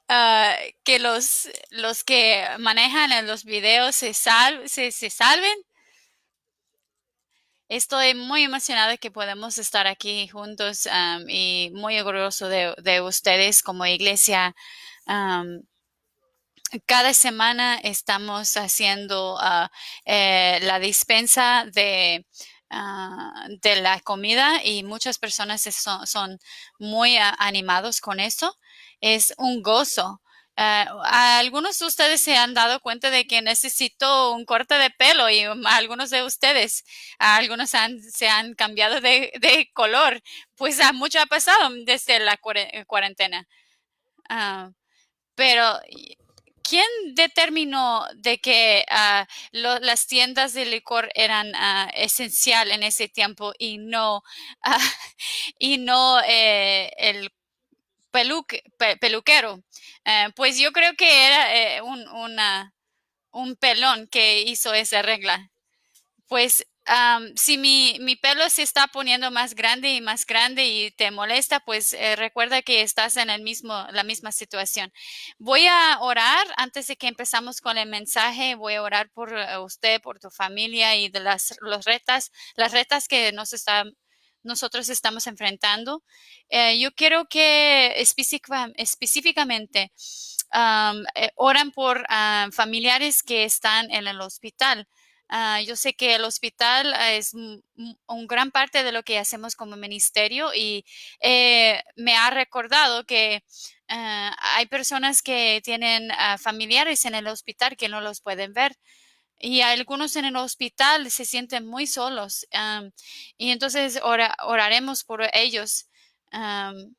ah, que los que manejan en los videos se salven. Estoy muy emocionada que podemos estar aquí juntos y muy orgulloso de ustedes como iglesia. Am, Cada semana estamos haciendo la dispensa de la comida y muchas personas son muy animados con eso. Es un gozo. Algunos de ustedes se han dado cuenta de que necesito un corte de pelo y algunos de ustedes, algunos se han cambiado de color. Pues mucho ha pasado desde la cuarentena. Ah, pero, ¿quién determinó de que las tiendas de licor eran esencial en ese tiempo y no, ah, y no el peluquero? Pues yo creo que era un pelón que hizo esa regla. Pues si mi pelo se está poniendo más grande y más grande y te molesta, pues recuerda que estás en la misma situación. Voy a orar antes de que empezamos con el mensaje. Voy a orar por usted, por tu familia y de las retas que nosotros estamos enfrentando. Yo quiero que específicamente oran por familiares que están en el hospital. Yo sé que el hospital es un gran parte de lo que hacemos como ministerio y me ha recordado que hay personas que tienen familiares en el hospital que no los pueden ver y algunos en el hospital se sienten muy solos. Y entonces oraremos por ellos. Am,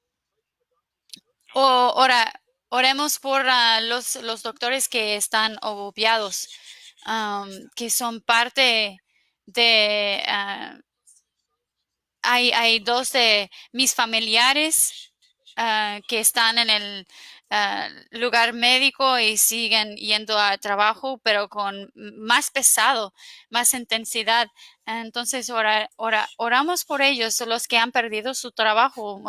o oremos por los doctores que están ocupados, que son parte de... hay dos de mis familiares que están en el lugar médico y siguen yendo a trabajo, pero con más pesado, más intensidad. Entonces, oramos por ellos, los que han perdido su trabajo.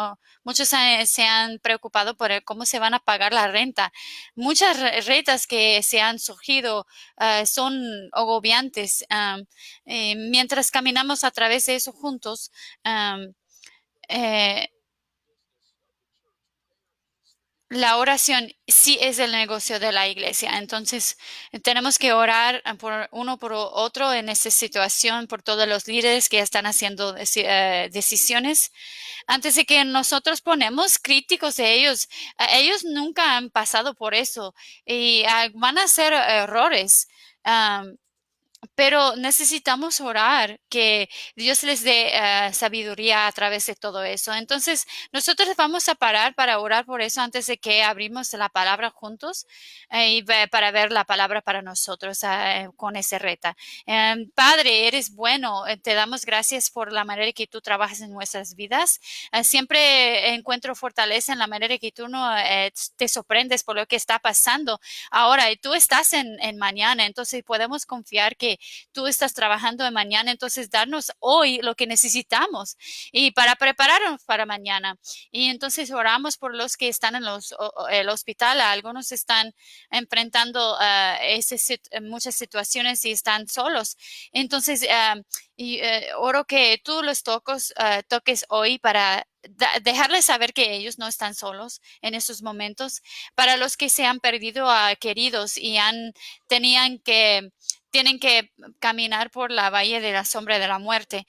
Muchos se han preocupado por cómo se van a pagar la renta. Muchas retas que se han surgido son agobiantes. Mientras caminamos a través de eso juntos, um, eh, la oración sí es el negocio de la iglesia. Entonces, tenemos que orar por uno por otro en esta situación, por todos los líderes que están haciendo decisiones. Antes de que nosotros ponemos críticos de ellos, ellos nunca han pasado por eso y van a hacer errores. Um, Pero necesitamos orar que Dios les dé sabiduría a través de todo eso. Entonces, nosotros vamos a parar para orar por eso antes de que abrimos la palabra juntos para ver la palabra para nosotros con ese reta. Padre, eres bueno. Te damos gracias por la manera que tú trabajas en nuestras vidas. Siempre encuentro fortaleza en la manera que tú no te sorprendes por lo que está pasando ahora y tú estás en mañana. Entonces, podemos confiar que tú estás trabajando de mañana, entonces darnos hoy lo que necesitamos y para prepararnos para mañana. Y entonces oramos por los que están en el hospital. Algunos están enfrentando muchas situaciones y están solos. Entonces, oro que tú los toques hoy para dejarles saber que ellos no están solos en esos momentos. Para los que se han perdido a queridos y tenían que tienen que caminar por la valle de la sombra de la muerte.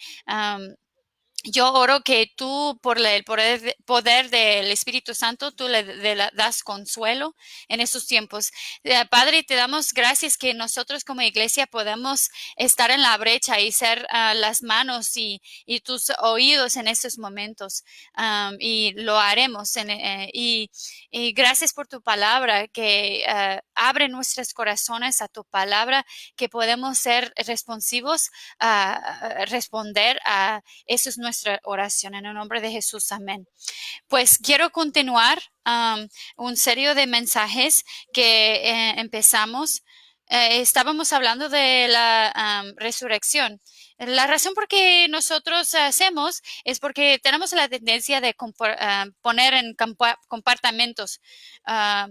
Yo oro que tú, por el poder del Espíritu Santo, tú le das consuelo en estos tiempos. Padre, te damos gracias que nosotros como iglesia podemos estar en la brecha y ser las manos y tus oídos en estos momentos. Y lo haremos. Y gracias por tu palabra que abre nuestros corazones a tu palabra, que podemos ser responsivos a responder a eso es nuestra oración en el nombre de Jesús. Amén. Pues quiero continuar un serio de mensajes que empezamos. Estábamos hablando de la resurrección. La razón por qué nosotros hacemos es porque tenemos la tendencia de poner en compartamentos. Ah,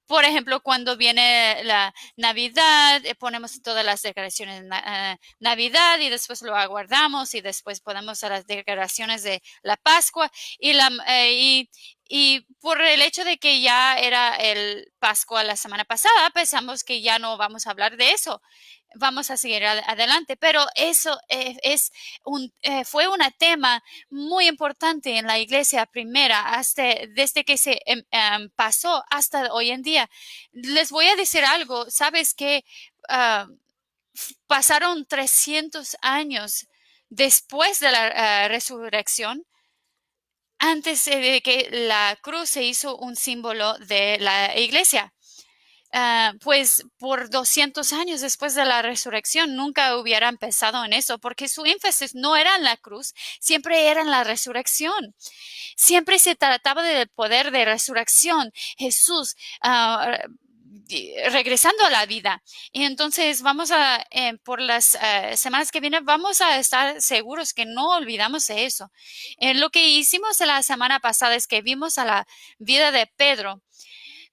por ejemplo, cuando viene la Navidad, ponemos todas las declaraciones de Navidad y después lo aguardamos y después ponemos a las declaraciones de la Pascua y por el hecho de que ya era el Pascua la semana pasada, pensamos que ya no vamos a hablar de eso. Vamos a seguir adelante, pero eso fue un tema muy importante en la iglesia primera, desde que se pasó hasta hoy en día. Les voy a decir algo, sabes que pasaron 300 años después de la resurrección, antes de que la cruz se hizo un símbolo de la iglesia. Pues por 200 años después de la resurrección nunca hubiera empezado en eso, porque su énfasis no era en la cruz, siempre era en la resurrección. Siempre se trataba del poder de resurrección, Jesús regresando a la vida. Y entonces por las semanas que vienen, vamos a estar seguros que no olvidamos de eso. Lo que hicimos la semana pasada es que vimos a la vida de Pedro.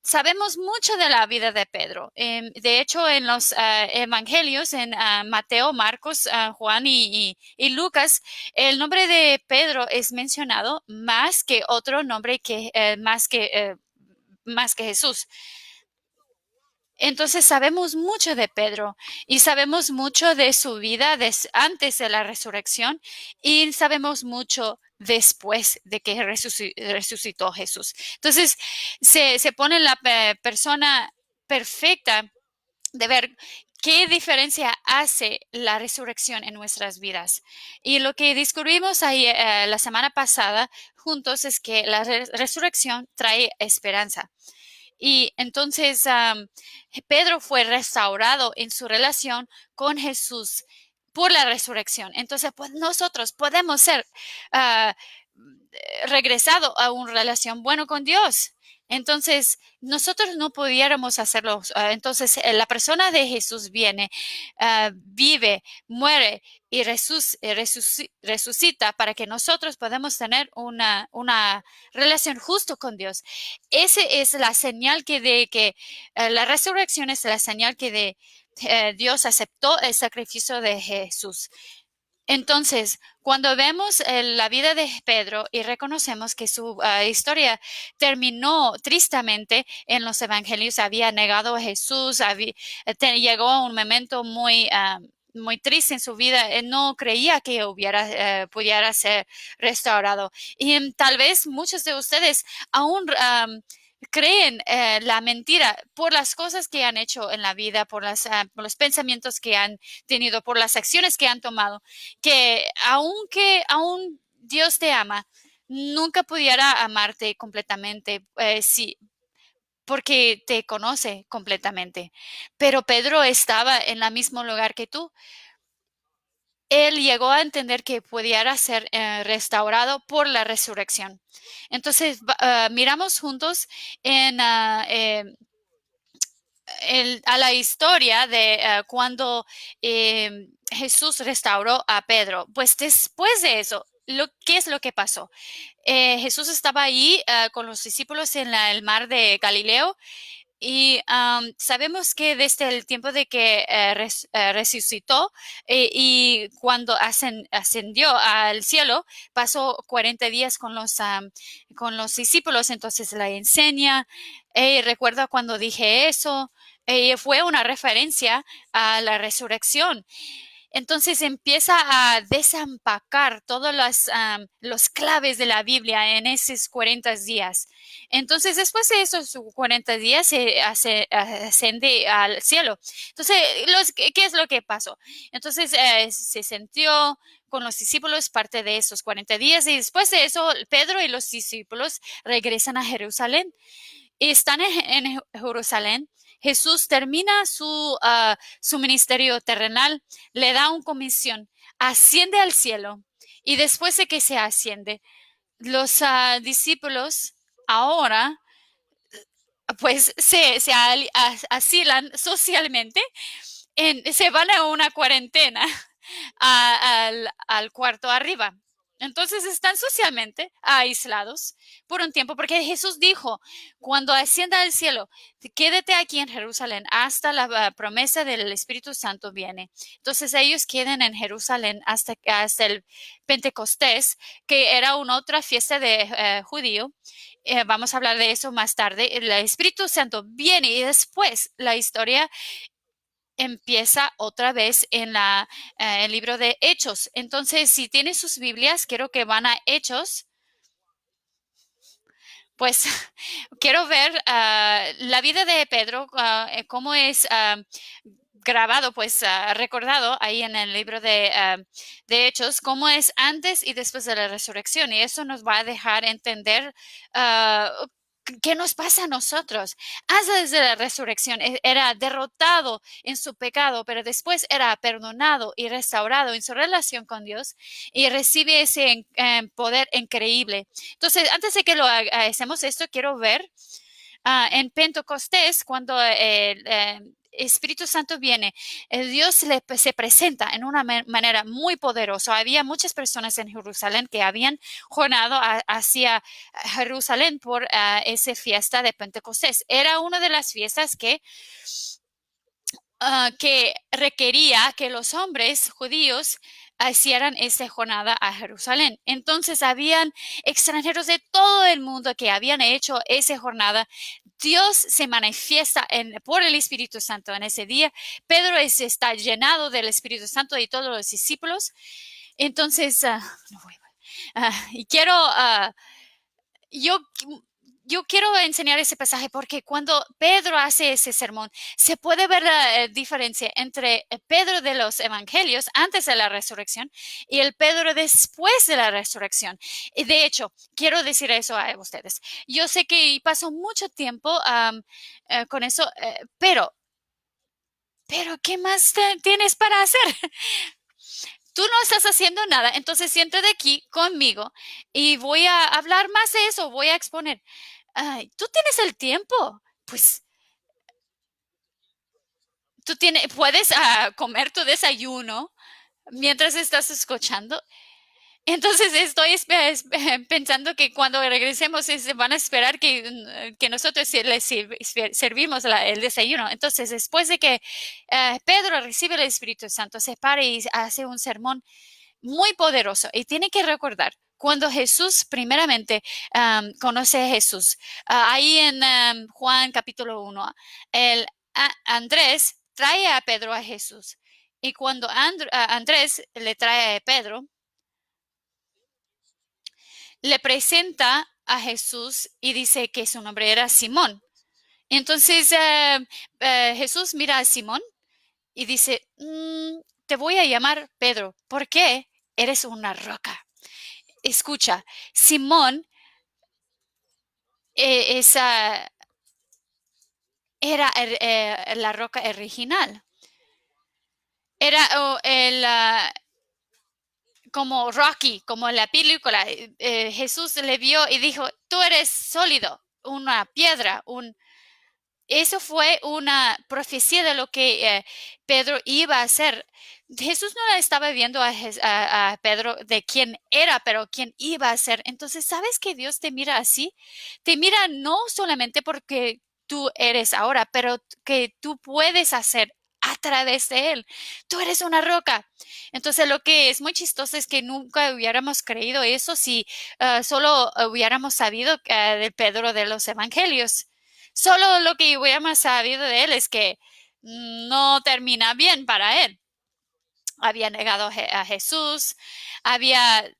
Sabemos mucho de la vida de Pedro. De hecho, en los evangelios, en Mateo, Marcos, Juan y Lucas, el nombre de Pedro es mencionado más que otro nombre más que Jesús. Entonces sabemos mucho de Pedro y sabemos mucho de su vida antes de la resurrección y sabemos mucho después de que resucitó Jesús. Entonces se pone la persona perfecta de ver qué diferencia hace la resurrección en nuestras vidas. Y lo que descubrimos ahí la semana pasada juntos es que la resurrección trae esperanza. Y entonces Pedro fue restaurado en su relación con Jesús por la resurrección. Entonces, pues nosotros podemos ser uh, regresado a una relación buena con Dios. Entonces, nosotros no pudiéramos hacerlo. Entonces, la persona de Jesús viene, vive, muere y resucita para que nosotros podamos tener una relación justo con Dios. Esa es la señal que la resurrección es la señal Dios aceptó el sacrificio de Jesús. Entonces, cuando vemos la vida de Pedro y reconocemos que su historia terminó tristemente en los evangelios, había negado a Jesús, llegó a un momento muy triste en su vida, él no creía que pudiera ser restaurado. Y tal vez muchos de ustedes aún creen la mentira por las cosas que han hecho en la vida, por los pensamientos que han tenido, por las acciones que han tomado, que aún Dios te ama, nunca pudiera amarte completamente, sí, porque te conoce completamente. Pero Pedro estaba en el mismo lugar que tú. Él llegó a entender que pudiera ser restaurado por la resurrección. Entonces, miramos juntos en a la historia de cuando Jesús restauró a Pedro. Pues después de eso, ¿qué es lo que pasó? Jesús estaba ahí con los discípulos en el mar de Galileo y sabemos que desde el tiempo de que resucitó y cuando ascendió al cielo, pasó 40 días con los discípulos, entonces la enseña. Recuerdo cuando dije eso, fue una referencia a la resurrección. Entonces empieza a desempacar todos los claves de la Biblia en esos 40 días. Entonces, después de esos 40 días, ascende al cielo. Entonces, ¿qué es lo que pasó? Entonces, se sintió con los discípulos parte de esos 40 días y después de eso, Pedro y los discípulos regresan a Jerusalén. Están en Jerusalén. Jesús termina su ministerio terrenal, le da una comisión, asciende al cielo y después de que se asciende, los discípulos ahora pues se asilan socialmente, se van a una cuarentena. al cuarto arriba. Entonces están socialmente aislados por un tiempo, porque Jesús dijo, cuando ascienda al cielo, quédate aquí en Jerusalén hasta la promesa del Espíritu Santo viene. Entonces ellos quedan en Jerusalén hasta el Pentecostés, que era una otra fiesta de judío. Vamos a hablar de eso más tarde. El Espíritu Santo viene y después la historia empieza otra vez en el libro de Hechos. Entonces, si tienen sus Biblias, quiero que van a Hechos. Pues quiero ver la vida de Pedro, cómo es grabado, pues recordado ahí en el libro de Hechos, cómo es antes y después de la resurrección. Y eso nos va a dejar entender qué nos pasa a nosotros. Antes de la resurrección era derrotado en su pecado, pero después era perdonado y restaurado en su relación con Dios y recibe ese poder increíble. Entonces, antes de que lo hacemos esto, quiero ver en Pentecostés, cuando el Espíritu Santo viene, Dios se presenta en una manera muy poderosa. Había muchas personas en Jerusalén que habían jornado hacia Jerusalén por esa fiesta de Pentecostés. Era una de las fiestas que requería que los hombres judíos hicieran esa jornada a Jerusalén. Entonces habían extranjeros de todo el mundo que habían hecho esa jornada. Dios se manifiesta por el Espíritu Santo en ese día. Pedro está llenado del Espíritu Santo y todos los discípulos. Entonces, y quiero yo, yo quiero enseñar ese pasaje porque cuando Pedro hace ese sermón, se puede ver la diferencia entre el Pedro de los evangelios antes de la resurrección y el Pedro después de la resurrección. Y de hecho, quiero decir eso a ustedes. Yo sé que pasó mucho tiempo con eso, pero ¿qué más tienes para hacer? Tú no estás haciendo nada, entonces siéntate aquí conmigo y voy a hablar más de eso, voy a exponer. Ay, tú tienes el tiempo, pues puedes comer tu desayuno mientras estás escuchando. Entonces estoy pensando que cuando regresemos van a esperar que nosotros les servimos el desayuno. Entonces, después de que Pedro recibe el Espíritu Santo, se para y hace un sermón muy poderoso. Y tiene que recordar, cuando Jesús primeramente conoce a Jesús, ahí en Juan capítulo 1, Andrés trae a Pedro a Jesús. Y cuando Andrés le trae a Pedro, le presenta a Jesús y dice que su nombre era Simón. Entonces Jesús mira a Simón y dice, te voy a llamar Pedro. ¿Por qué? Eres una roca. Escucha, Simón esa era la roca original. Era como Rocky, como la película. Jesús le vio y dijo, tú eres sólido, una piedra, Eso fue una profecía de lo que Pedro iba a hacer. Jesús no estaba viendo a Pedro de quién era, pero quién iba a ser. Entonces, ¿sabes que Dios te mira así? Te mira no solamente porque tú eres ahora, pero que tú puedes hacer a través de él. Tú eres una roca. Entonces, lo que es muy chistoso es que nunca hubiéramos creído eso si solo hubiéramos sabido de Pedro de los evangelios. Solo lo que hubiéramos sabido de él es que no termina bien para él. Había negado a Jesús, había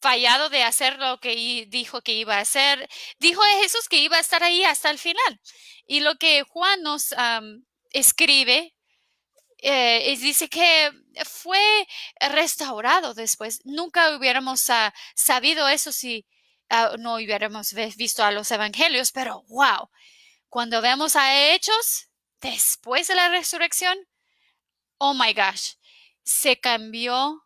fallado de hacer lo que dijo que iba a hacer. Dijo a Jesús que iba a estar ahí hasta el final. Y lo que Juan nos escribe dice que fue restaurado después. Nunca hubiéramos sabido eso si no hubiéramos visto a los evangelios, pero wow, cuando vemos a Hechos después de la resurrección, oh my gosh, se cambió.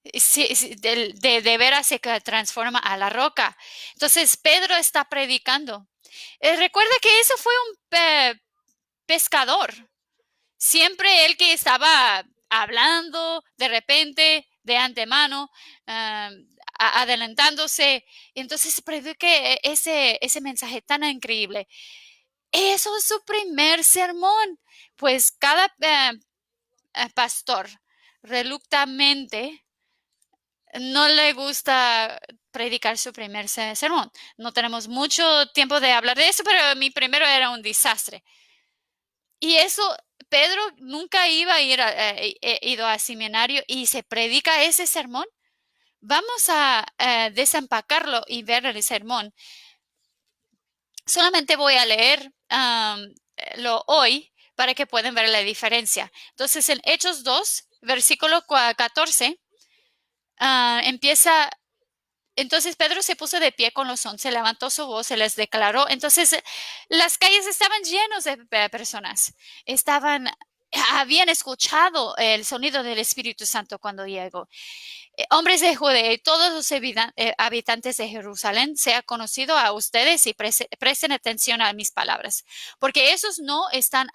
De veras se transforma a la roca. Entonces Pedro está predicando. Recuerda que eso fue un pescador. Siempre él que estaba hablando de repente, de antemano, adelantándose. Entonces predique ese mensaje tan increíble. Eso es su primer sermón. Pues cada pastor reluctamente no le gusta predicar su primer sermón. No tenemos mucho tiempo de hablar de eso, pero mi primero era un desastre. Y eso, Pedro nunca iba a ir ido a seminario y se predica ese sermón. Vamos a desempacarlo y ver el sermón. Solamente voy a leer lo hoy para que puedan ver la diferencia. Entonces, en Hechos 2, versículo 14, empieza. Entonces Pedro se puso de pie con los 11, levantó su voz, se les declaró. Entonces las calles estaban llenas de personas. Habían escuchado el sonido del Espíritu Santo cuando llegó. Hombres de Judea y todos los habitantes de Jerusalén, sea conocido a ustedes y presten atención a mis palabras, porque esos no están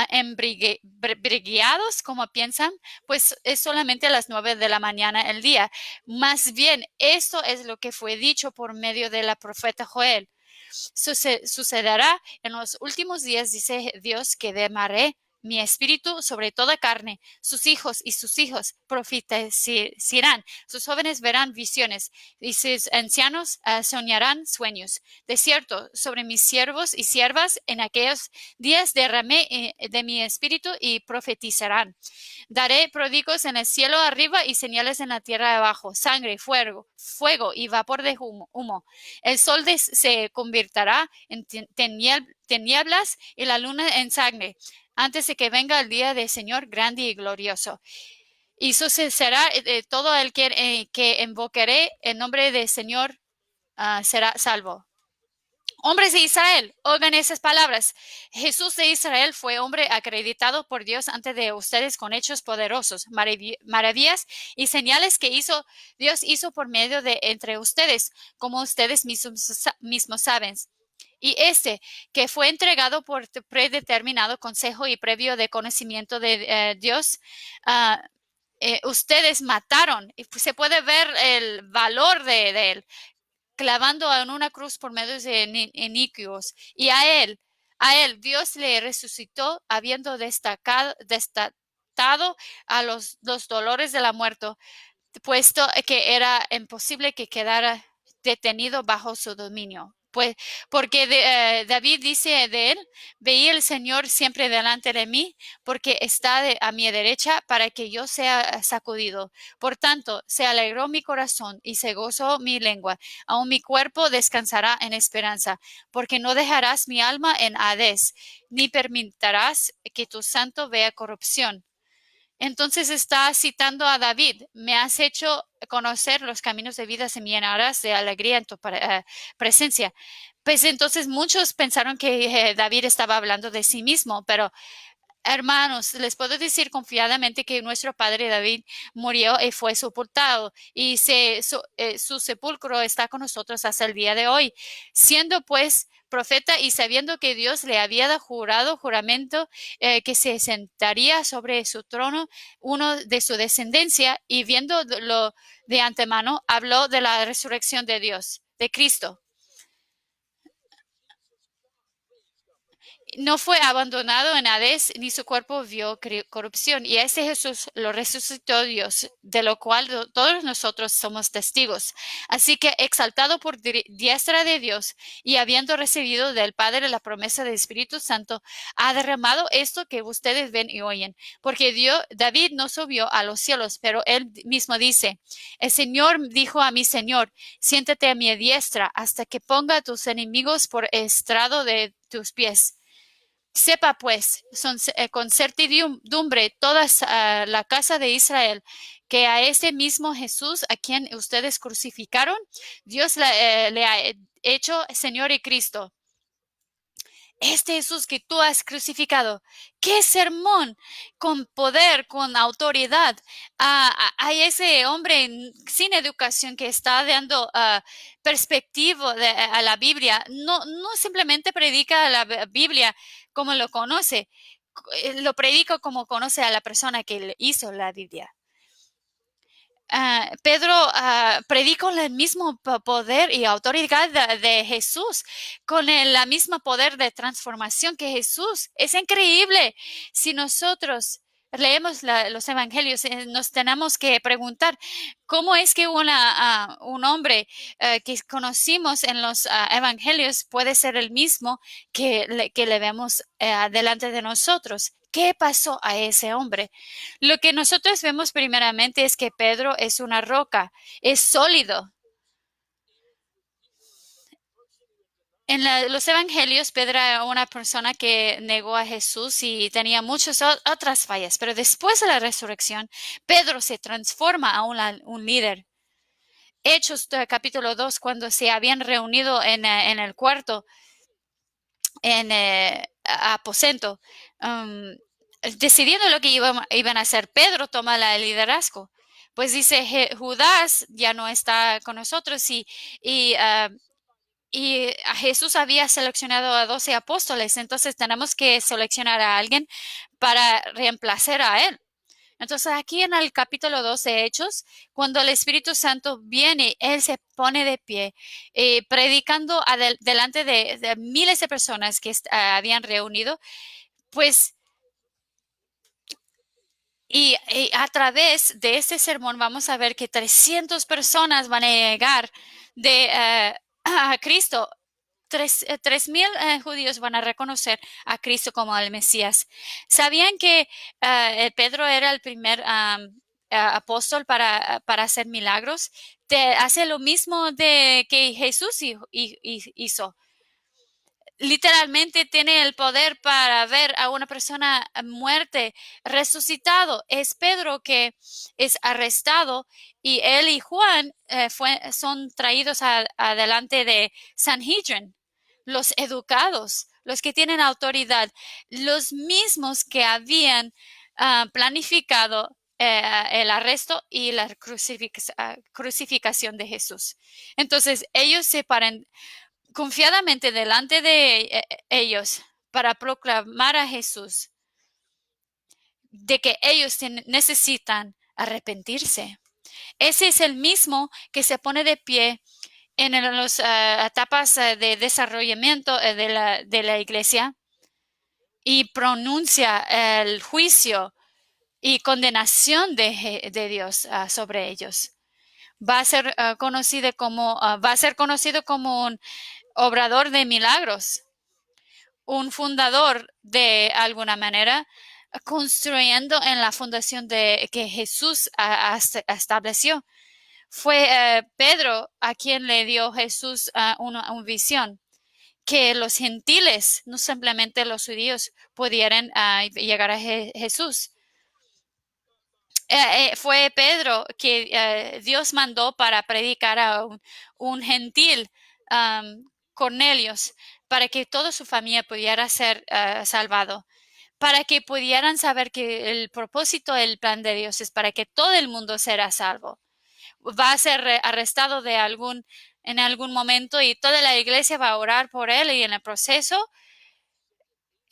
embriaguados como piensan, pues es solamente a las 9 de la mañana el día. Más bien, esto es lo que fue dicho por medio de la profeta Joel. Sucederá en los últimos días, dice Dios, que derramaré mi espíritu sobre toda carne. Sus hijos y sus hijos profetizarán, sus jóvenes verán visiones y sus ancianos soñarán sueños. De cierto, sobre mis siervos y siervas en aquellos días derramé de mi espíritu y profetizarán. Daré prodigios en el cielo arriba y señales en la tierra abajo, sangre, fuego y vapor de humo. El sol se convertirá en tinieblas y la luna en sangre, antes de que venga el día del Señor grande y glorioso. Y sucederá todo el que invocaré el nombre del Señor será salvo. Hombres de Israel, oigan esas palabras. Jesús de Israel fue hombre acreditado por Dios ante de ustedes con hechos poderosos, maravillas y señales que Dios hizo por medio de entre ustedes, como ustedes mismos saben. Y que fue entregado por predeterminado consejo y previo de conocimiento de Dios, ustedes mataron. Y se puede ver el valor de él, clavando en una cruz por medio de iniquios. Y a él Dios le resucitó, habiendo destatado a los dolores de la muerte, puesto que era imposible que quedara detenido bajo su dominio. Pues, porque David dice de él, veía el Señor siempre delante de mí, porque está a mi derecha para que yo sea sacudido. Por tanto, se alegró mi corazón y se gozó mi lengua. Aún mi cuerpo descansará en esperanza, porque no dejarás mi alma en Hades, ni permitirás que tu santo vea corrupción. Entonces está citando a David, me has hecho conocer los caminos de vida, se me llenarás de alegría en tu presencia. Pues entonces muchos pensaron que David estaba hablando de sí mismo, pero hermanos, les puedo decir confiadamente que nuestro padre David murió y fue sepultado y su sepulcro está con nosotros hasta el día de hoy. Siendo pues profeta y sabiendo que Dios le había jurado juramento que se sentaría sobre su trono uno de su descendencia y viéndolo de antemano, habló de la resurrección de Dios, de Cristo. No fue abandonado en Hades, ni su cuerpo vio corrupción. Y ese Jesús lo resucitó Dios, de lo cual todos nosotros somos testigos. Así que exaltado por diestra de Dios y habiendo recibido del Padre la promesa del Espíritu Santo, ha derramado esto que ustedes ven y oyen. Porque David no subió a los cielos, pero él mismo dice, el Señor dijo a mi Señor, siéntate a mi diestra hasta que ponga a tus enemigos por estrado de tus pies. Sepa pues con certidumbre toda la casa de Israel que a ese mismo Jesús a quien ustedes crucificaron, Dios le ha hecho Señor y Cristo. Este Jesús que tú has crucificado, qué sermón, con poder, con autoridad. Hay ese hombre sin educación que está dando perspectiva a la Biblia. No simplemente predica la Biblia como lo conoce. lo predico como conoce a la persona que le hizo la Biblia. Pedro predicó el mismo poder y autoridad de Jesús, con la misma poder de transformación que Jesús. Es increíble. Si nosotros leemos los evangelios, nos tenemos que preguntar cómo es que un hombre que conocimos en los evangelios puede ser el mismo que le vemos delante de nosotros. ¿Qué pasó a ese hombre? Lo que nosotros vemos primeramente es que Pedro es una roca, es sólido. En los evangelios, Pedro era una persona que negó a Jesús y tenía muchas otras fallas, pero después de la resurrección, Pedro se transforma a un líder. Hechos capítulo 2, cuando se habían reunido en el cuarto, en aposento, decidiendo lo que iban a hacer, Pedro toma el liderazgo. Pues dice, Judas ya no está con nosotros y, uh, y a Jesús había seleccionado a 12 apóstoles, entonces tenemos que seleccionar a alguien para reemplazar a él. Entonces aquí en el capítulo 12 de Hechos, cuando el Espíritu Santo viene, Él se pone de pie, predicando delante de miles de personas que habían reunido, pues, y a través de este sermón vamos a ver que 300 personas van a llegar a Cristo. 3,000 judíos van a reconocer a Cristo como el Mesías. ¿Sabían que Pedro era el primer apóstol para hacer milagros? Hace lo mismo que Jesús hizo. Literalmente tiene el poder para ver a una persona muerte resucitado. Es Pedro que es arrestado y él y Juan son traídos adelante de Sanhedrin, los educados, los que tienen autoridad, los mismos que habían planificado el arresto y la crucificación de Jesús. Entonces ellos se paran confiadamente delante de ellos para proclamar a Jesús de que ellos necesitan arrepentirse. Ese es el mismo que se pone de pie en las etapas de desarrollamiento de la iglesia y pronuncia el juicio y condenación de Dios sobre ellos. Va a ser conocido como un obrador de milagros, un fundador de alguna manera, construyendo en la fundación que Jesús estableció. Fue Pedro a quien le dio Jesús una visión, que los gentiles, no simplemente los judíos, pudieran llegar a Jesús. Fue Pedro que Dios mandó para predicar a un gentil, Cornelios, para que toda su familia pudiera ser salvado, para que pudieran saber que el propósito del plan de Dios es para que todo el mundo será salvo. Va a ser arrestado en algún momento y toda la iglesia va a orar por él, y en el proceso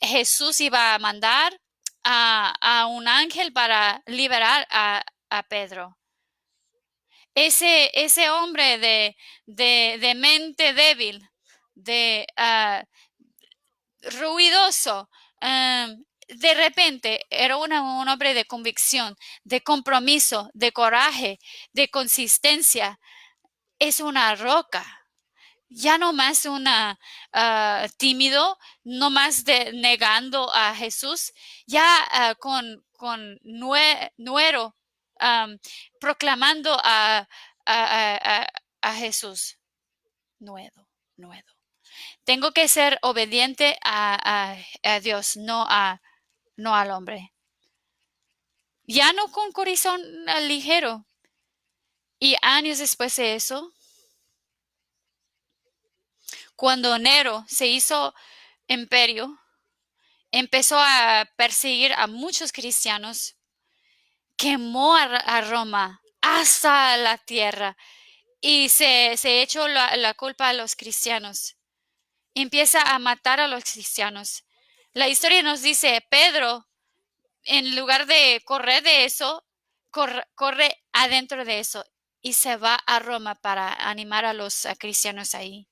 Jesús iba a mandar a un ángel para liberar a Pedro. Ese hombre de mente débil, ruidoso, de repente era un hombre de convicción, de compromiso, de coraje, de consistencia. Es una roca. Ya no más tímido, no más negando a Jesús, ya con nuero, proclamando a Jesús. Nuevo. Tengo que ser obediente a Dios, no al hombre. Ya no con corazón ligero. Y años después de eso, cuando Nero se hizo imperio, empezó a perseguir a muchos cristianos, quemó a Roma hasta la tierra y se echó la culpa a los cristianos. Empieza a matar a los cristianos. La historia nos dice, Pedro, en lugar de correr de eso, corre adentro de eso y se va a Roma para animar a los cristianos ahí.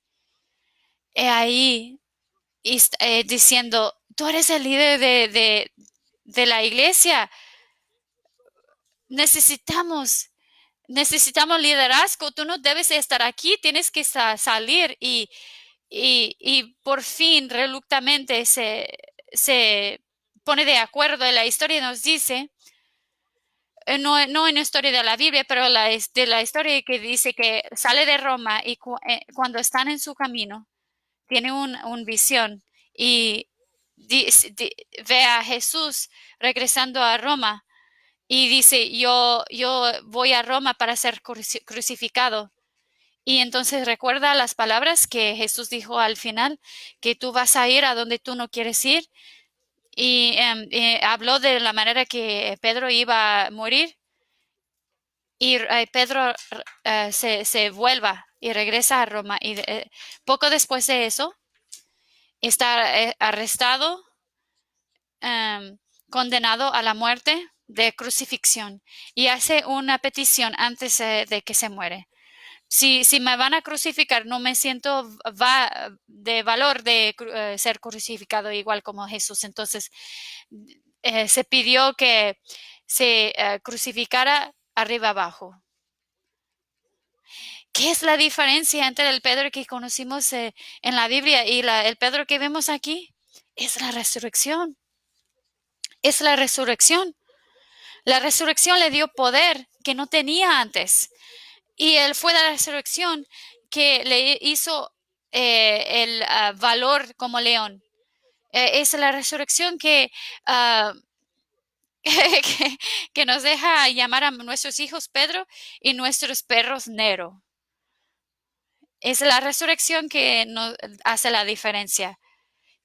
Ahí diciendo, tú eres el líder de la iglesia, necesitamos liderazgo, tú no debes estar aquí, tienes que salir y por fin reluctamente se pone de acuerdo. La historia nos dice, no en la historia de la Biblia, pero de la historia que dice que sale de Roma y cuando están en su camino, tiene un visión y ve a Jesús regresando a Roma y dice, yo voy a Roma para ser crucificado. Y entonces recuerda las palabras que Jesús dijo al final, que tú vas a ir a donde tú no quieres ir. Y habló de la manera que Pedro iba a morir. Y Pedro se vuelva y regresa a Roma. Y poco después de eso, está arrestado, condenado a la muerte de crucifixión. Y hace una petición antes de que se muere. Si me van a crucificar, no me siento de valor de ser crucificado igual como Jesús. Entonces, se pidió que se crucificara arriba abajo. ¿Qué es la diferencia entre el Pedro que conocimos en la Biblia y el Pedro que vemos aquí? Es la resurrección. Es la resurrección. La resurrección le dio poder que no tenía antes. Y él fue la resurrección que le hizo el valor como león. Es la resurrección uh, que, que nos deja llamar a nuestros hijos Pedro y nuestros perros Nero. Es la resurrección que nos hace la diferencia.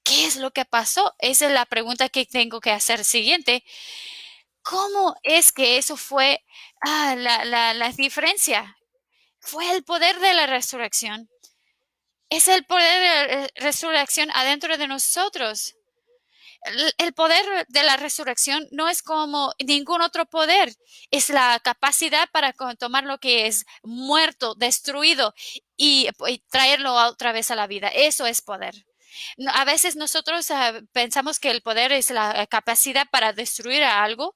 ¿Qué es lo que pasó? Esa es la pregunta que tengo que hacer siguiente. ¿Cómo es que eso fue la diferencia? Fue el poder de la resurrección. Es el poder de la resurrección adentro de nosotros. El poder de la resurrección no es como ningún otro poder. Es la capacidad para tomar lo que es muerto, destruido y traerlo otra vez a la vida. Eso es poder. A veces nosotros pensamos que el poder es la capacidad para destruir a algo,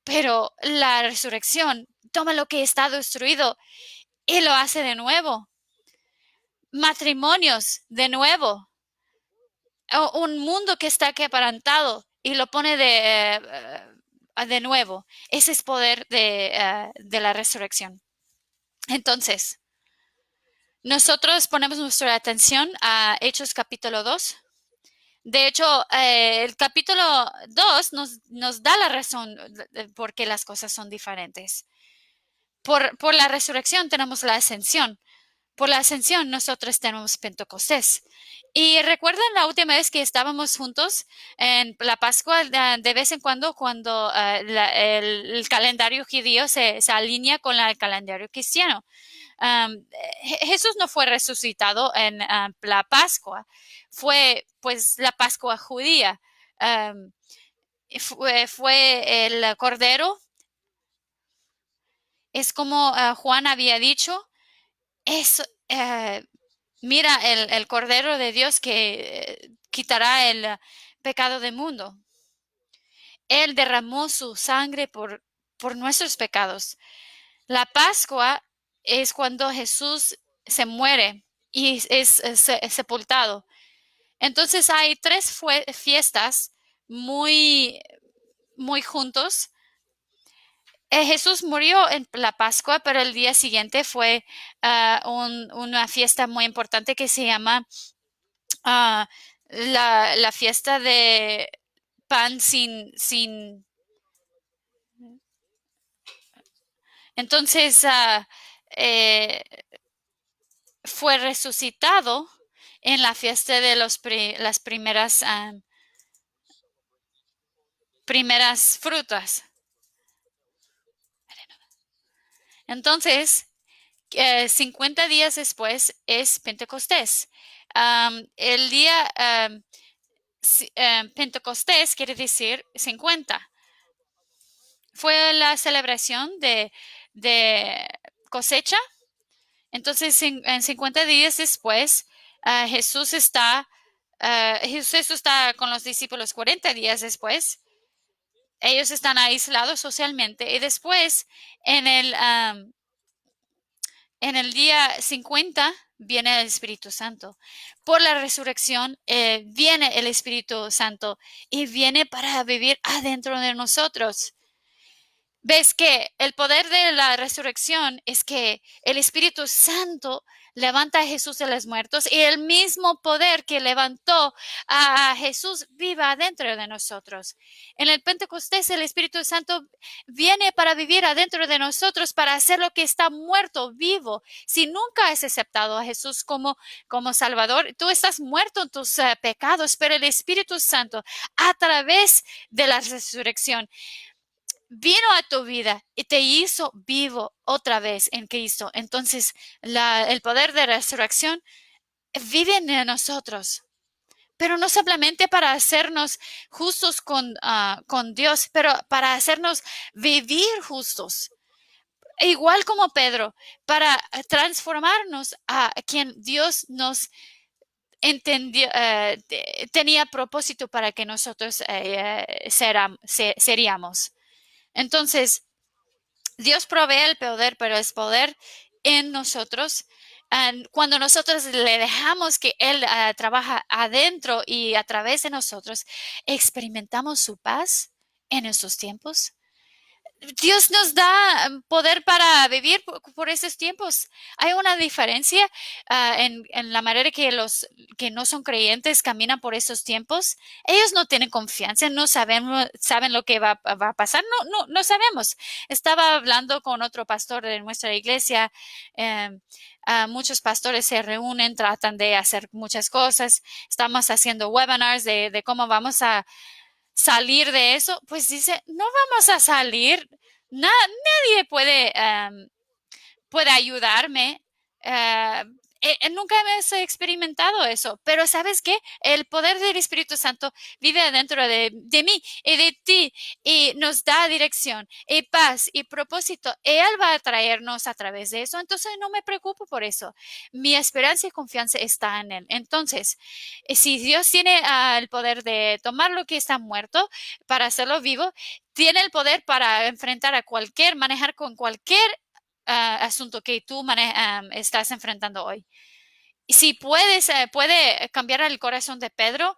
pero la resurrección toma lo que está destruido y lo hace de nuevo. Matrimonios de nuevo. Un mundo que está quebrantado y lo pone de nuevo. Ese es poder de la resurrección. Entonces, nosotros ponemos nuestra atención a Hechos capítulo 2. De hecho, el capítulo 2 nos da la razón de por qué las cosas son diferentes. Por la resurrección tenemos la ascensión. Por la ascensión nosotros tenemos Pentecostés. Y recuerdan la última vez que estábamos juntos en la Pascua, de vez en cuando el calendario judío se alinea con el calendario cristiano. Jesús no fue resucitado en la Pascua, fue pues la Pascua judía. Fue el Cordero. Es como Juan había dicho, es mira el Cordero de Dios que quitará el pecado del mundo. Él derramó su sangre por nuestros pecados. La Pascua es cuando Jesús se muere y es sepultado. Entonces hay tres fiestas muy, muy juntos. Jesús murió en la Pascua, pero el día siguiente fue una fiesta muy importante que se llama la fiesta de pan sin. Entonces eh, fue resucitado en la fiesta de las primeras frutas. Entonces, 50 días después es Pentecostés. El día Pentecostés quiere decir 50. Fue la celebración de cosecha. Entonces, en 50 días después, Jesús está con los discípulos 40 días después. Ellos están aislados socialmente y después en en el día 50 viene el Espíritu Santo. Por la resurrección viene el Espíritu Santo y viene para vivir adentro de nosotros. Ves que el poder de la resurrección es que el Espíritu Santo levanta a Jesús de los muertos y el mismo poder que levantó a Jesús viva adentro de nosotros. En el Pentecostés el Espíritu Santo viene para vivir adentro de nosotros, para hacer lo que está muerto vivo. Si nunca has aceptado a Jesús como Salvador, tú estás muerto en tus pecados, pero el Espíritu Santo a través de la resurrección vino a tu vida y te hizo vivo otra vez en Cristo. Entonces, el poder de resurrección vive en nosotros, pero no simplemente para hacernos justos con Dios, pero para hacernos vivir justos. Igual como Pedro, para transformarnos a quien Dios nos entendió, tenía propósito para que nosotros seríamos. Entonces, Dios provee el poder, pero es poder en nosotros. Cuando nosotros le dejamos que Él trabaja adentro y a través de nosotros, experimentamos su paz en esos tiempos. Dios nos da poder para vivir por esos tiempos. Hay una diferencia en la manera que los que no son creyentes caminan por esos tiempos. Ellos no tienen confianza, no saben lo que va a pasar. No sabemos. Estaba hablando con otro pastor de nuestra iglesia. eh, Muchos pastores se reúnen, tratan de hacer muchas cosas. Estamos haciendo webinars de cómo vamos a salir de eso, pues dice, no vamos a salir, nadie puede ayudarme. Uh, Nunca hemos experimentado eso, pero ¿sabes qué? El poder del Espíritu Santo vive dentro de mí y de ti y nos da dirección y paz y propósito. Él va a traernos a través de eso, entonces no me preocupo por eso. Mi esperanza y confianza está en Él. Entonces, si Dios tiene el poder de tomar lo que está muerto para hacerlo vivo, tiene el poder para enfrentar manejar con cualquier asunto que tú estás enfrentando hoy. Y si puede cambiar el corazón de Pedro,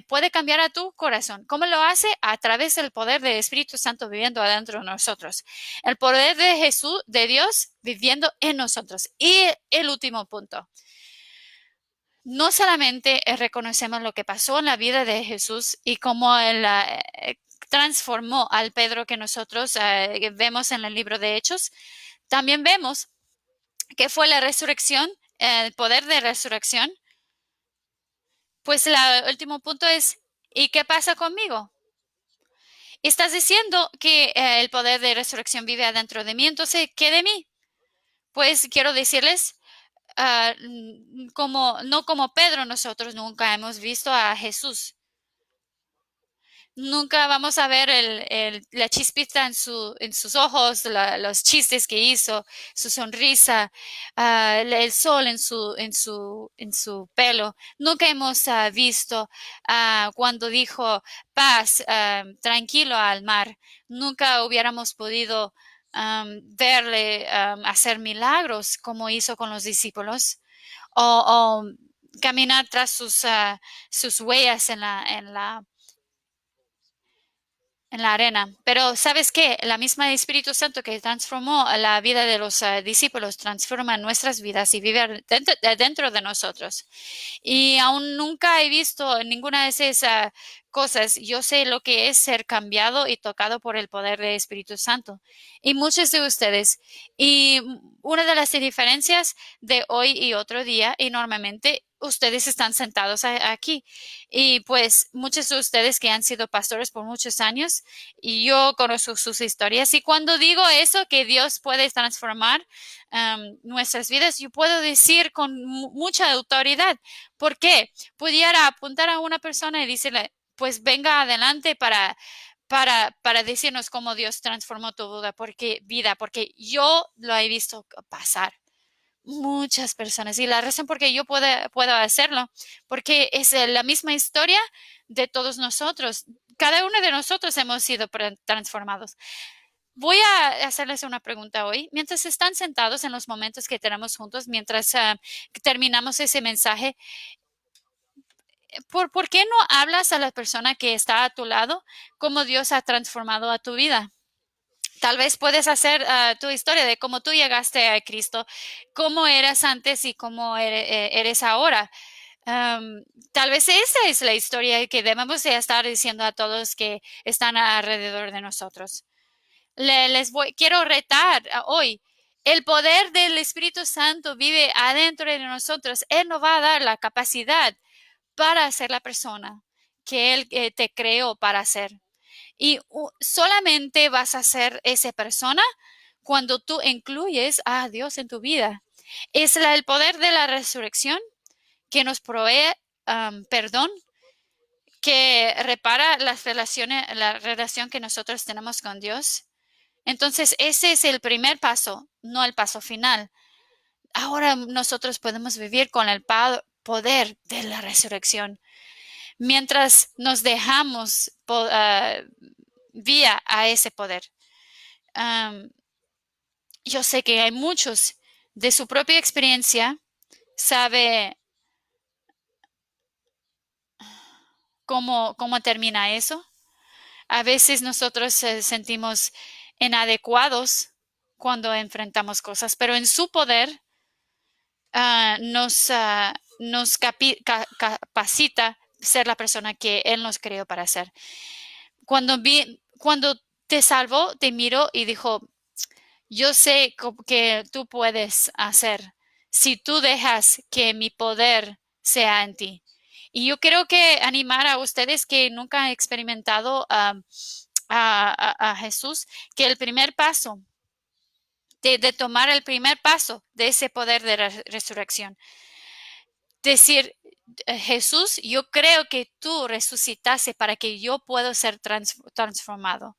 puede cambiar a tu corazón. ¿Cómo lo hace? A través del poder del Espíritu Santo viviendo adentro de nosotros. El poder de Jesús, de Dios, viviendo en nosotros. Y el último punto. No solamente reconocemos lo que pasó en la vida de Jesús y cómo él transformó al Pedro que nosotros vemos en el libro de Hechos, también vemos que fue la resurrección, el poder de resurrección. Pues el último punto es, ¿y qué pasa conmigo? Estás diciendo que el poder de resurrección vive adentro de mí, entonces, ¿qué de mí? Pues quiero decirles, no como Pedro, nosotros nunca hemos visto a Jesús. Nunca vamos a ver la chispita en sus ojos, los chistes que hizo, su sonrisa, el sol en su pelo. Nunca hemos visto cuando dijo paz, tranquilo al mar. Nunca hubiéramos podido verle hacer milagros como hizo con los discípulos o caminar tras sus huellas en la arena. Pero ¿sabes qué? La misma Espíritu Santo que transformó la vida de los discípulos transforma nuestras vidas y vive dentro de nosotros. Y aún nunca he visto ninguna de esas cosas. Yo sé lo que es ser cambiado y tocado por el poder del Espíritu Santo. Y muchos de ustedes. Y una de las diferencias de hoy y otro día, enormemente, ustedes están sentados aquí. Y pues muchos de ustedes que han sido pastores por muchos años, y yo conozco sus historias. Y cuando digo eso, que Dios puede transformar nuestras vidas, yo puedo decir con mucha autoridad. ¿Por qué? Pudiera apuntar a una persona y decirle, pues venga adelante para decirnos cómo Dios transformó tu vida, porque yo lo he visto pasar muchas personas. Y la razón por qué yo puedo hacerlo, porque es la misma historia de todos nosotros. Cada uno de nosotros hemos sido transformados. Voy a hacerles una pregunta hoy. Mientras están sentados en los momentos que tenemos juntos, mientras terminamos ese mensaje, ¿por qué no hablas a la persona que está a tu lado cómo Dios ha transformado a tu vida? Tal vez puedes hacer tu historia de cómo tú llegaste a Cristo, cómo eras antes y cómo eres ahora. Um, Tal vez esa es la historia que debemos de estar diciendo a todos que están alrededor de nosotros. Quiero retar hoy. El poder del Espíritu Santo vive adentro de nosotros. Él nos va a dar la capacidad para ser la persona que Él te creó para ser. Y solamente vas a ser esa persona cuando tú incluyes a Dios en tu vida. Es el poder de la resurrección que nos provee perdón, que repara las relaciones, la relación que nosotros tenemos con Dios. Entonces, ese es el primer paso, no el paso final. Ahora nosotros podemos vivir con el poder de la resurrección. Mientras nos dejamos vía a ese poder. Um, yo sé que hay muchos de su propia experiencia, sabe cómo termina eso. A veces nosotros sentimos inadecuados cuando enfrentamos cosas, pero en su poder nos capacita ser la persona que Él nos creó para ser. Cuando te salvó, te miró y dijo, yo sé que tú puedes hacer si tú dejas que mi poder sea en ti. Y yo quiero que animar a ustedes que nunca han experimentado a Jesús, que el primer paso, de tomar el primer paso de ese poder de resurrección, decir, Jesús, yo creo que tú resucitaste para que yo pueda ser transformado.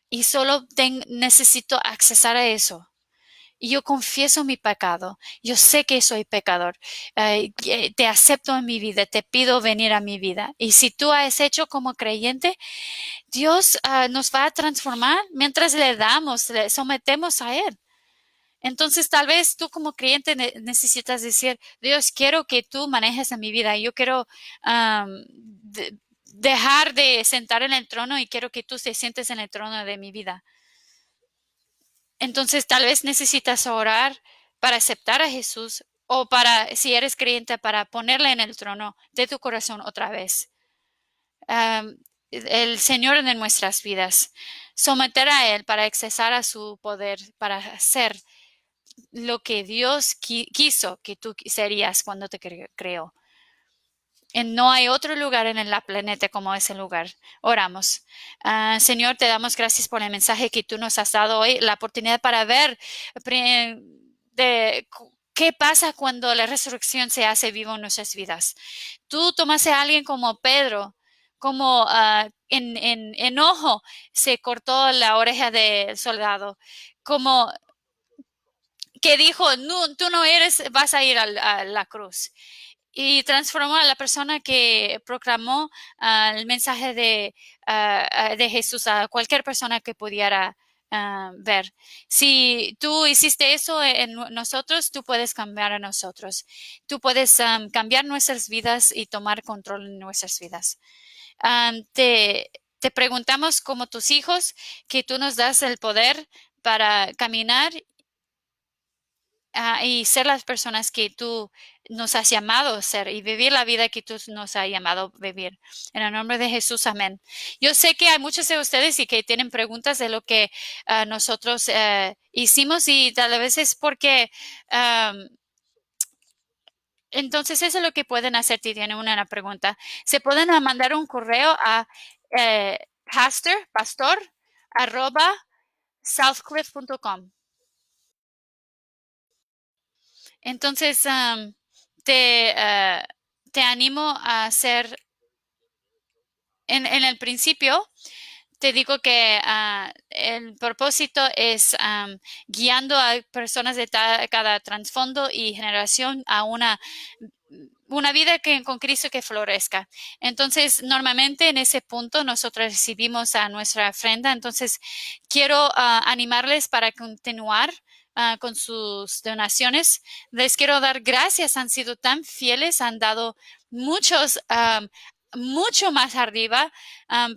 Y solo necesito accesar a eso. Y yo confieso mi pecado. Yo sé que soy pecador. Te acepto en mi vida. Te pido venir a mi vida. Y si tú has hecho como creyente, Dios nos va a transformar mientras le sometemos a Él. Entonces, tal vez tú como creyente necesitas decir, Dios, quiero que tú manejes en mi vida. Yo quiero dejar de sentar en el trono y quiero que tú te sientes en el trono de mi vida. Entonces, tal vez necesitas orar para aceptar a Jesús o para, si eres creyente, para ponerle en el trono de tu corazón otra vez. El Señor de nuestras vidas, someter a Él para accesar a su poder, para hacer lo que Dios quiso que tú serías cuando te creó. No hay otro lugar en el planeta como ese lugar. Oramos. Señor, te damos gracias por el mensaje que tú nos has dado hoy, la oportunidad para ver de qué pasa cuando la resurrección se hace vivo en nuestras vidas. Tú tomaste a alguien como Pedro, como en enojo se cortó la oreja del soldado, como que dijo, no, tú no vas a ir a la cruz y transformó a la persona que proclamó el mensaje de Jesús a cualquier persona que pudiera ver. Si tú hiciste eso en nosotros, tú puedes cambiar a nosotros. Tú puedes cambiar nuestras vidas y tomar control en nuestras vidas. Te preguntamos como tus hijos que tú nos das el poder para caminar y ser las personas que tú nos has llamado a ser y vivir la vida que tú nos has llamado a vivir. En el nombre de Jesús, amén. Yo sé que hay muchos de ustedes y que tienen preguntas de lo que nosotros hicimos y tal vez es porque Entonces, eso es lo que pueden hacer si tienen una pregunta. Se pueden mandar un correo a pastor, arroba southcliff.com. Entonces, te, uh, te animo a hacer, en el principio, te digo que el propósito es guiando a personas de cada trasfondo y generación a una vida con Cristo que florezca. Entonces, normalmente en ese punto nosotros recibimos a nuestra ofrenda. Entonces, quiero animarles para continuar con sus donaciones. Les quiero dar gracias. Han sido tan fieles, han dado muchos, mucho más arriba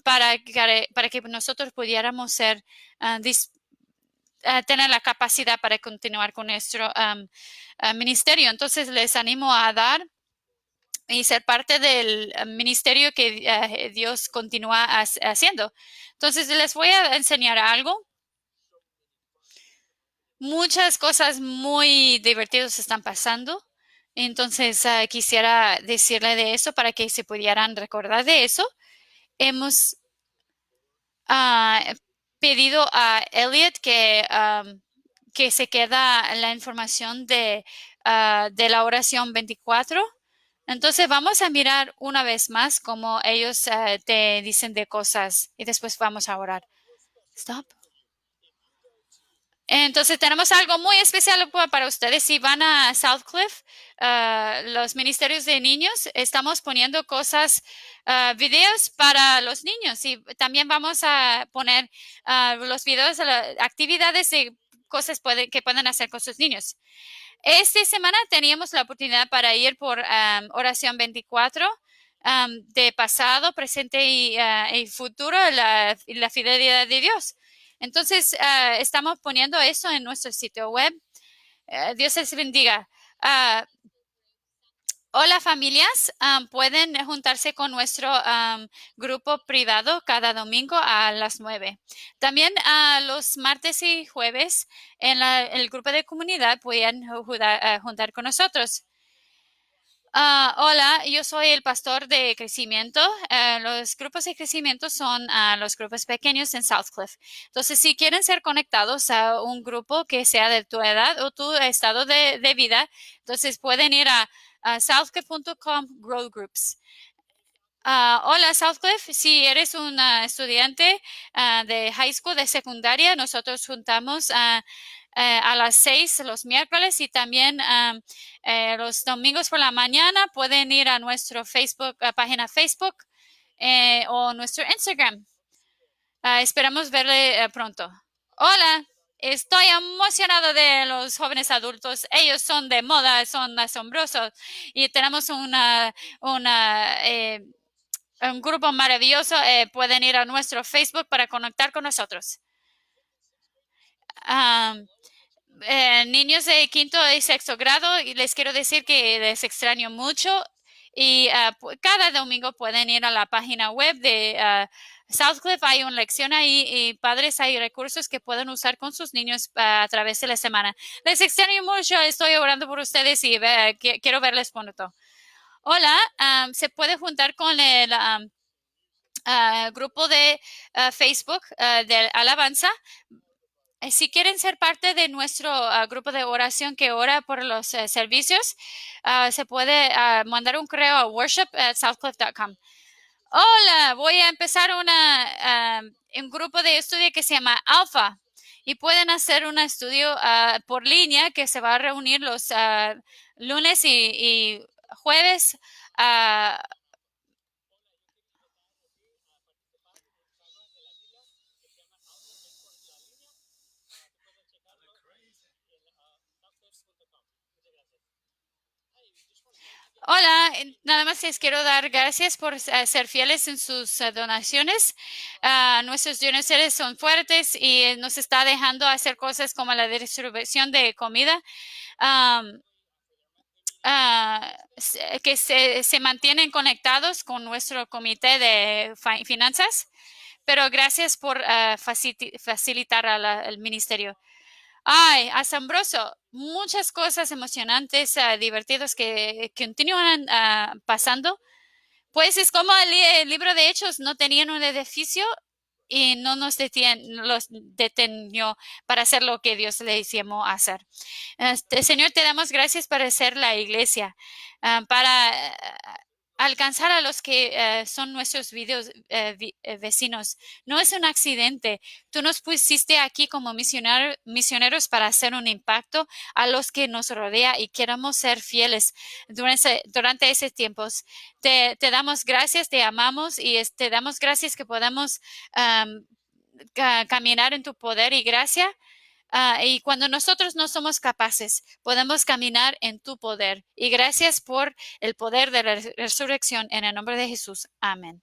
para que nosotros pudiéramos ser tener la capacidad para continuar con nuestro ministerio. Entonces les animo a dar y ser parte del ministerio que Dios continúa haciendo. Entonces les voy a enseñar algo. Muchas cosas muy divertidas están pasando. Entonces quisiera decirle de eso para que se pudieran recordar de eso. Hemos pedido a Elliot que se queda la información de la oración 24. Entonces vamos a mirar una vez más cómo ellos te dicen de cosas y después vamos a orar. Stop. Entonces tenemos algo muy especial para ustedes. Si van a Southcliff, los ministerios de niños, estamos poniendo cosas, videos para los niños y también vamos a poner los videos de las actividades y cosas que pueden hacer con sus niños. Esta semana teníamos la oportunidad para ir por oración 24 de pasado, presente y futuro, la fidelidad de Dios. Entonces, estamos poniendo eso en nuestro sitio web. Dios les bendiga. Hola familias, pueden juntarse con nuestro grupo privado cada domingo a las 9. También los martes y jueves en el grupo de comunidad pueden juntar con nosotros. Hola, yo soy el pastor de crecimiento. Los grupos de crecimiento son los grupos pequeños en Southcliff. Entonces, si quieren ser conectados a un grupo que sea de tu edad o tu estado de vida, entonces pueden ir a southcliff.com Grow Groups. Hola, Southcliff. Si eres un estudiante de high school, de secundaria, nosotros juntamos a las 6 los miércoles y también los domingos por la mañana pueden ir a nuestro Facebook, página Facebook o nuestro Instagram. Esperamos verle pronto. Hola. Estoy emocionado de los jóvenes adultos. Ellos son de moda, son asombrosos y tenemos un grupo maravilloso. Pueden ir a nuestro Facebook para conectar con nosotros. Niños de quinto y sexto grado, y les quiero decir que les extraño mucho y cada domingo pueden ir a la página web de Southcliff. Hay una lección ahí y padres hay recursos que pueden usar con sus niños a través de la semana. Les extraño mucho, estoy orando por ustedes y quiero verles pronto. Hola, se puede juntar con el grupo de Facebook de Alabanza. Si quieren ser parte de nuestro grupo de oración que ora por los servicios, se puede mandar un correo a worship@southcliff.com. Hola, voy a empezar un grupo de estudio que se llama Alpha y pueden hacer un estudio por línea que se va a reunir los lunes y jueves. Hola, nada más les quiero dar gracias por ser fieles en sus donaciones. Nuestros donadores son fuertes y nos está dejando hacer cosas como la distribución de comida, que se mantienen conectados con nuestro comité de finanzas. Pero gracias por facilitar al ministerio. Ay, asombroso. Muchas cosas emocionantes, divertidas que continúan pasando. Pues es como el libro de Hechos, no tenían un edificio y no los detenió para hacer lo que Dios le llamó a hacer. Señor, te damos gracias para ser la iglesia, para alcanzar a los que son nuestros vecinos. No es un accidente. Tú nos pusiste aquí como misioneros para hacer un impacto a los que nos rodea y queremos ser fieles durante ese tiempo. Te damos gracias, te amamos y te damos gracias que podamos um, caminar en tu poder y gracia. Y cuando nosotros no somos capaces, podemos caminar en tu poder. Y gracias por el poder de la resurrección en el nombre de Jesús. Amén.